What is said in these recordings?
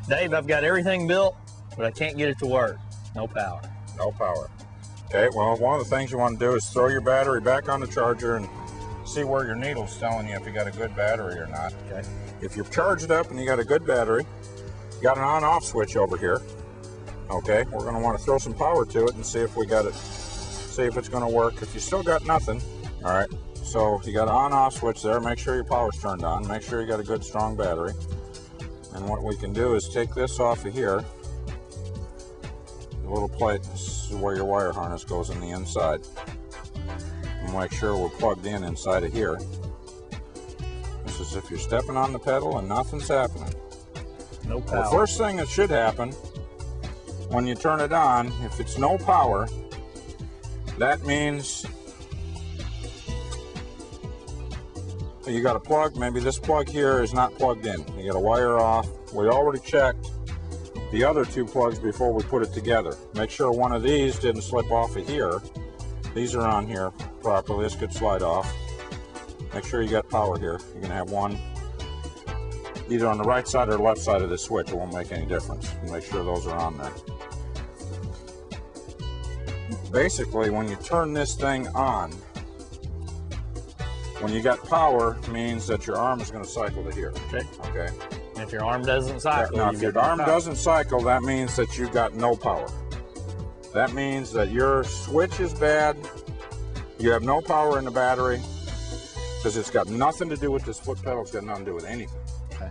Dave, I've got everything built, but I can't get it to work. No power. No power. Okay, well, one of the things you want to do is throw your battery back on the charger and see where your needle's telling you if you got a good battery or not. Okay. If you're charged up and you got a good battery, you got an on-off switch over here. Okay, we're going to want to throw some power to it and see if we got it, see if it's going to work. If you still got nothing, all right, so you got an on-off switch there, make sure your power's turned on, make sure you got a good strong battery. And what we can do is take this off of here, the little plate, this is where your wire harness goes in the inside. And make sure we're plugged in inside of here. This is if you're stepping on the pedal and nothing's happening. No power. The first thing that should happen when you turn it on, if it's no power, that means you got a plug. Maybe this plug here is not plugged in. You got a wire off. We already checked the other two plugs before we put it together. Make sure one of these didn't slip off of here. These are on here properly. This could slide off. Make sure you got power here. You're gonna have one either on the right side or left side of the switch. It won't make any difference. Make sure those are on there. Basically, when you turn this thing on, when you got power, it means that your arm is going to cycle to here. Okay. Okay. And if your arm doesn't cycle, now, if your arm doesn't cycle, that means that you've got no power. That means that your switch is bad. You have no power in the battery because it's got nothing to do with this foot pedal. It's got nothing to do with anything. Okay.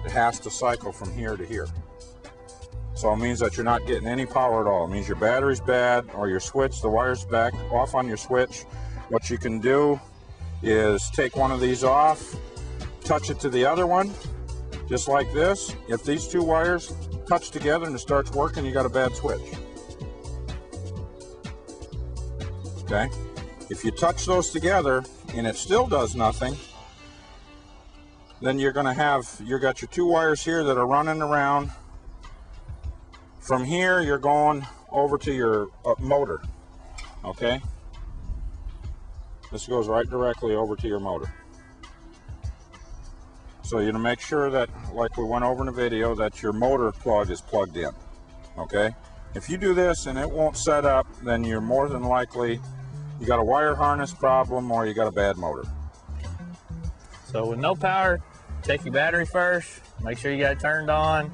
It has to cycle from here to here. So it means that you're not getting any power at all. It means your battery's bad or your switch, the wire's back off on your switch. What you can do is take one of these off, touch it to the other one, just like this. If these two wires touch together and it starts working, you got a bad switch. Okay? If you touch those together and it still does nothing, then you're going to have, you got your two wires here that are running around. From here, you're going over to your motor, okay? This goes right directly over to your motor. So you're gonna make sure that, like we went over in the video, that your motor plug is plugged in, okay? If you do this and it won't set up, then you're more than likely, you got a wire harness problem or you got a bad motor. So with no power, check your battery first, make sure you got it turned on.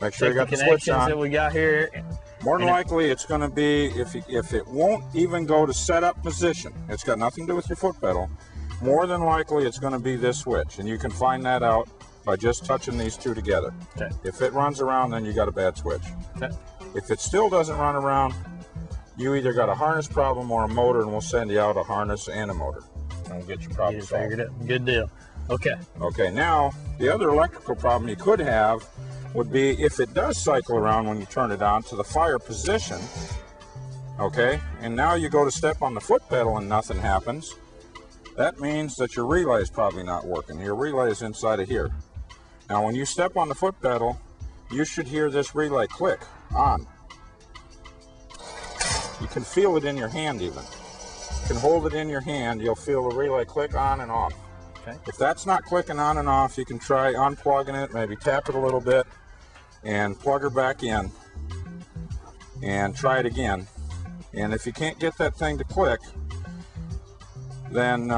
Make sure you got the switch connections on. that we got here. More than likely, it's going to be, if it won't even go to setup position, it's got nothing to do with your foot pedal, more than likely it's going to be this switch. And you can find that out by just touching these two together. Okay. If it runs around, then you got a bad switch. Okay. If it still doesn't run around, you either got a harness problem or a motor, and we'll send you out a harness and a motor. And we'll get your problem solved. Figured it. Good deal. Okay. Okay, now, the other electrical problem you could have would be if it does cycle around when you turn it on to the fire position, okay, and now you go to step on the foot pedal and nothing happens, that means that your relay is probably not working. Your relay is inside of here. Now when you step on the foot pedal, you should hear this relay click on. You can feel it in your hand even. You can hold it in your hand, you'll feel the relay click on and off. Okay. If that's not clicking on and off, you can try unplugging it, maybe tap it a little bit, and plug her back in, and try it again. And if you can't get that thing to click, then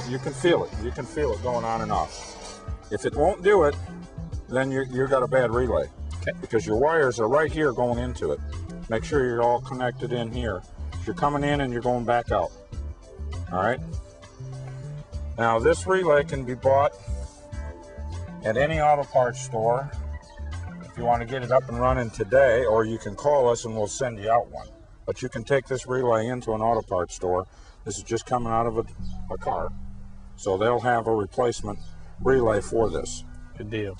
you can feel it. You can feel it going on and off. If it won't do it, then you've got a bad relay. Okay. Because your wires are right here going into it. Make sure you're all connected in here. You're coming in and you're going back out. All right. Now this relay can be bought at any auto parts store if you want to get it up and running today, or you can call us and we'll send you out one. But you can take this relay into an auto parts store. This is just coming out of a car. So they'll have a replacement relay for this. Good deal.